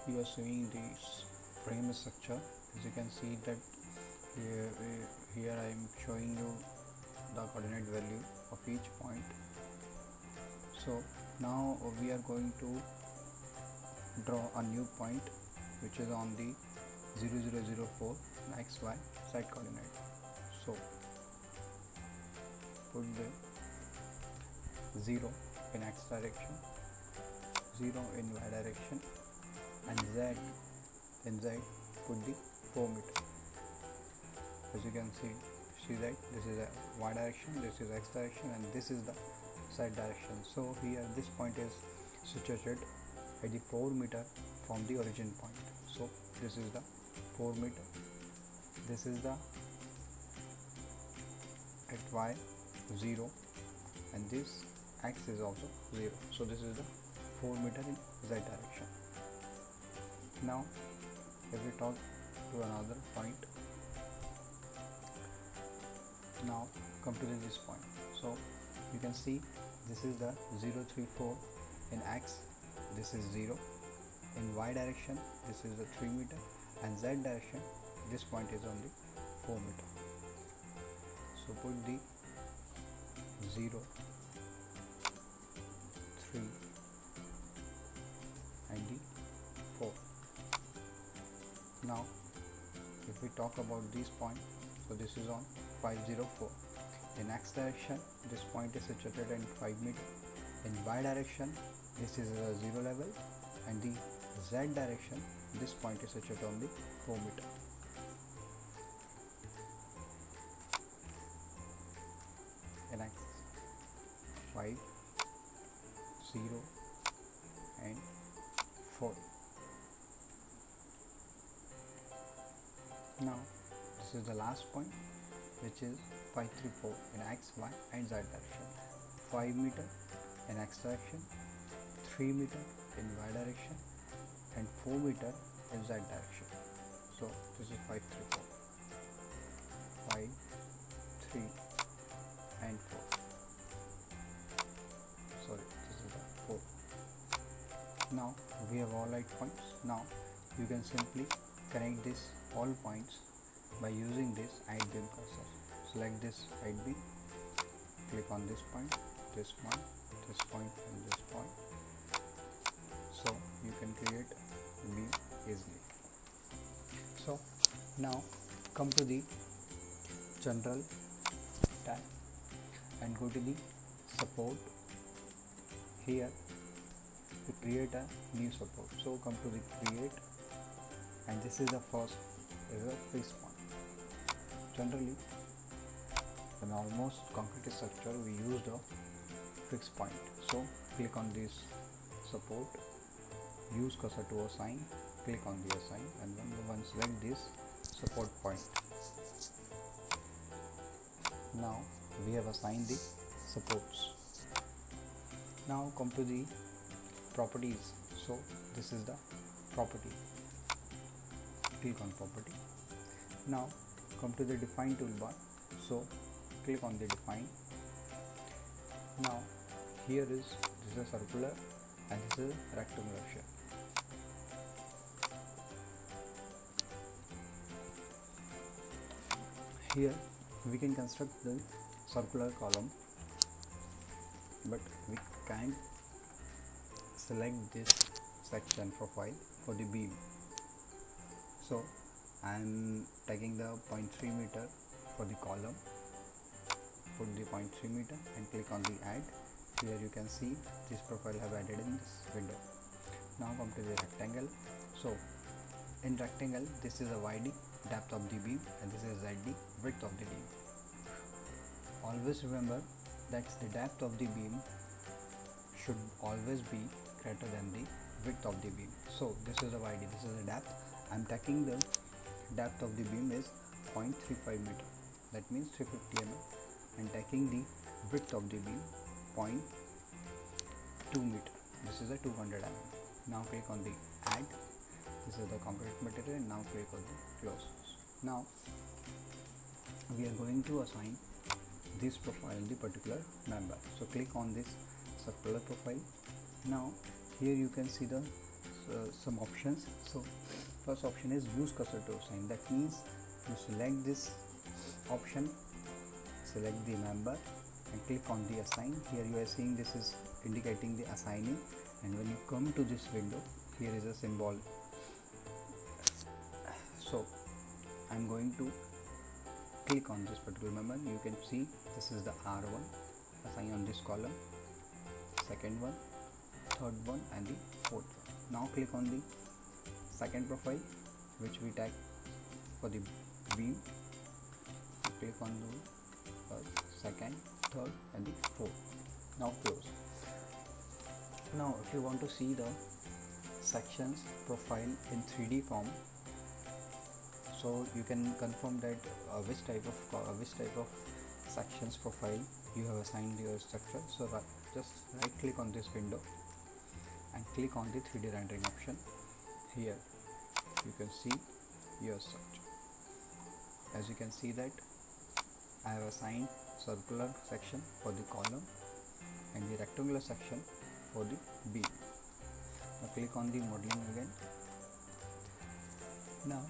you are seeing this frame structure. As you can see that here I am showing you the coordinate value of each point. So now we are going to draw a new point which is on the 0004 xy side coordinate. So put the 0 in x direction, 0 in y direction, and z put the 4 meter. As you can see that this is a y direction, this is x direction, and this is the side direction. So here this point is situated at the 4 meter from the origin point. So this is the 4 meter, this is the at y 0, and this x is also 0. So this is the 4 meter in z direction. Now if we talk to another point, now come to this point. So you can see this is the 034 in x, this is 0. In y direction this is the 3 meter, and z direction this point is only 4 meter. So put the 0, 3 and the 4. Now if we talk about this point, so this is on 504. In x direction this point is situated in 5 meter. In y direction this is a 0 level, and the z direction this point is situated on the 4 meter. In x 5, 0 and 4. Now this is the last point, which is 534 in x, y and z direction. 5 meter in x direction, 3 meter in y direction, and 4 meter in z direction. So this is 534, 5, 3 and 4. Sorry, this is the 4. Now we have all 8 points. Now you can simply connect this all points by using this add beam cursor. Select this add beam, click on this point, this point, this point, and this point. So you can create beam easily. So now come to the general tab and go to the support. Here to create a new support. So come to the create, and this is the first is a fixed point. Generally in almost concrete structure we use the fixed point. So click on this support, use cursor to assign, click on the assign, and once select this support point. Now we have assigned the supports. Now come to the properties. So this is the property, click on property. Now come to the define toolbar. So click on the define. Now here is this is a circular and this is a rectangular shape. Here we can construct the circular column, but we can't select this section profile for the beam. So I am taking the 0.3 meter for the column, put the 0.3 meter and click on the add. Here you can see this profile have added in this window. Now come to the rectangle. So in rectangle this is a YD, depth of the beam, and this is ZD, width of the beam. Always remember that the depth of the beam should always be greater than the width of the beam. So this is a YD, this is the depth. I am taking the depth of the beam is 0.35 meter, that means 350 mm, and taking the width of the beam 0.2 meter, this is a 200 mm. Now click on the add, this is the concrete material, and now click on the close. Now we are going to assign this profile the particular member. So click on this circular profile. Now here you can see the some options. So first option is use cursor to assign. That means you select this option, select the member and click on the assign. Here you are seeing this is indicating the assigning, and when you come to this window, here is a symbol. So I'm going to click on this particular member. You can see this is the R1, assign on this column, second one, third one and the fourth one. Now click on the second profile which we tag for the beam. Click on the first, second, third and the fourth. Now close. Now if you want to see the sections profile in 3D form, so you can confirm that which type of sections profile you have assigned your structure. So just right click on this window and click on the 3D rendering option. Here you can see your structure. As you can see that I have assigned circular section for the column and the rectangular section for the beam. Now click on the modeling again. Now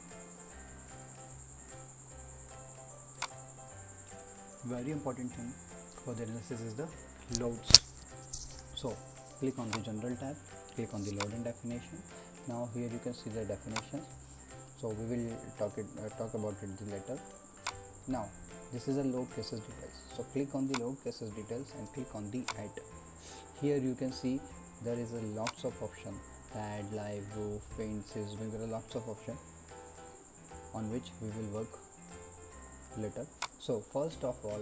very important thing for the analysis is the loads. So click on the general tab, click on the load and definition. Now here you can see the definitions, so we will talk about it later. Now this is a load cases details, so click on the load cases details and click on the add. Here you can see there is a lots of option, add, live, roof, fences, there are lots of options on which we will work later. So first of all,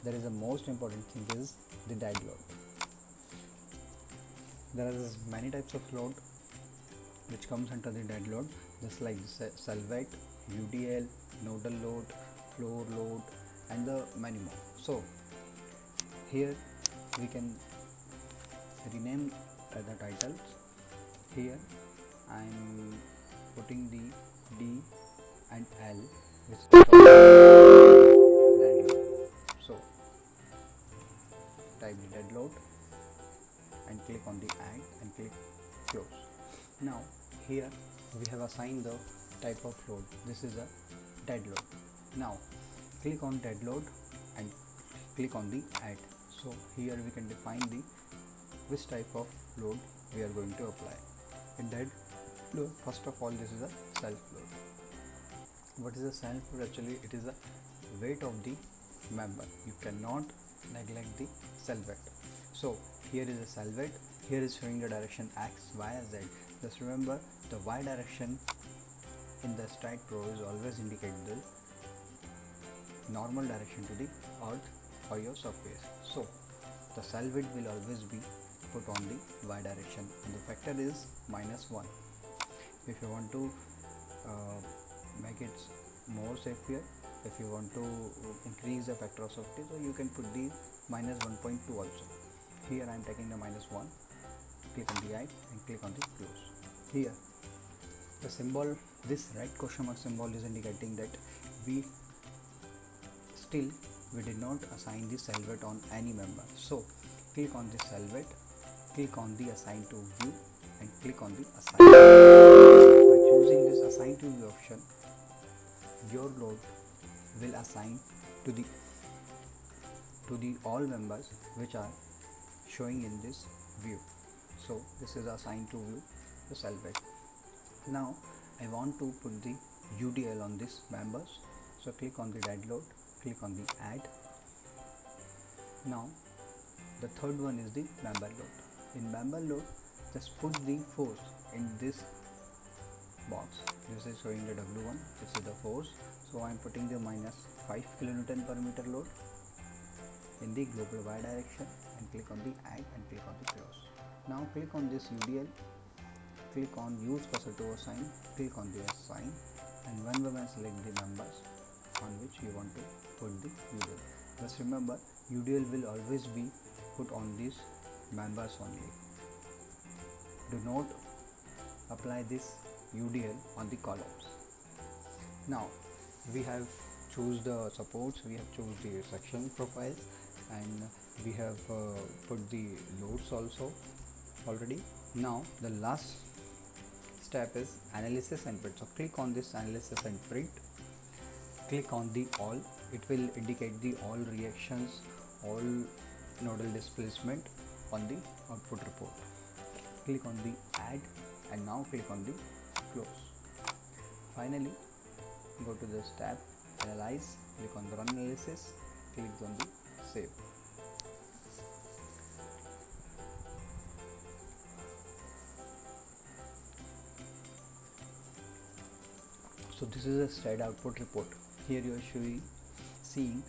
there is a most important thing is the dead load. There are many types of load which comes under the dead load, just like salvate, UDL, nodal load, floor load and the many more. So here we can rename the titles. Here I am putting the D and L which is dead load. So type the dead load and click on the add and click close. Now here we have assigned the type of load. This is a dead load. Now click on dead load and click on the add. So here we can define the which type of load we are going to apply. In dead load, first of all, this is a self load. What is a self load? Actually it is a weight of the member. You cannot neglect the self weight. So here is a self weight. Here is showing the direction X, Y, Z. Just remember the Y direction in the STAADPro is always indicate the normal direction to the earth or your surface. So the self weight will always be put on the Y direction and the factor is -1. If you want to make it more safer, if you want to increase the factor of safety, so you can put the -1.2 also. Here I am taking the -1. Click on the add and click on the close. Here the symbol, this right question mark symbol is indicating that we did not assign the cell weight on any member. So click on the cell weight, click on the assign to view and click on the assign. By choosing this assign to view option, your load will assign to the all members which are showing in this view. So this is assigned to view the cell weight. Now I want to put the UDL on this members, so click on the dead load, click on the add. Now the third one is the member load. In member load, just put the force in this box. This is showing the W1, this is the force, so I am putting the -5 kN per meter load in the global Y direction and click on the add and click on the close. Now click on this UDL, click on use cursor to assign, click on the assign and one by one select the members on which you want to put the UDL. Just remember, UDL will always be put on these members only. Do not apply this UDL on the columns. Now we have choose the supports, we have choose the section profiles and we have put the loads also already. Now the last step is analysis and print. So click on this analysis and print, click on the all. It will indicate the all reactions, all nodal displacement on the output report. Click on the add and now click on the close. Finally go to this tab, analyze, click on the run analysis, click on the save. So this is a Staad output report. Here you are seeing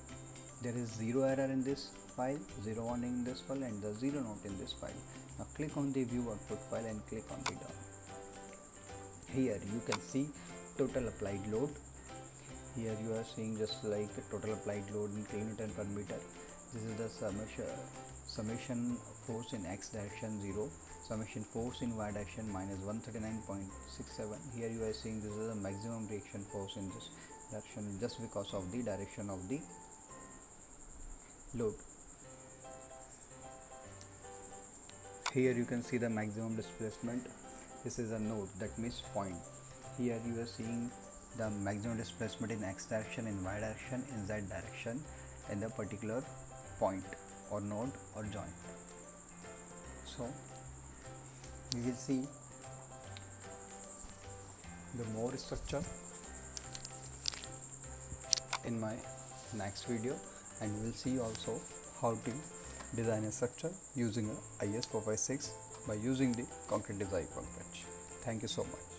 there is 0 error in this file, 0 warning in this file, and the 0 note in this file. Now click on the view output file and click on the down. Here you can see total applied load. Here you are seeing just like total applied load in kilonewton per meter. This is the summation force in x direction 0, summation force in y direction minus 139.67. Here you are seeing this is the maximum reaction force in this direction just because of the direction of the load. Here you can see the maximum displacement. This is a node, that means point. Here you are seeing the maximum displacement in x direction, in y direction, in z direction in the particular point or node or joint. So we will see the more structure in my next video, and we will see also how to design a structure using a IS 456 by using the concrete design workbench. Thank you so much.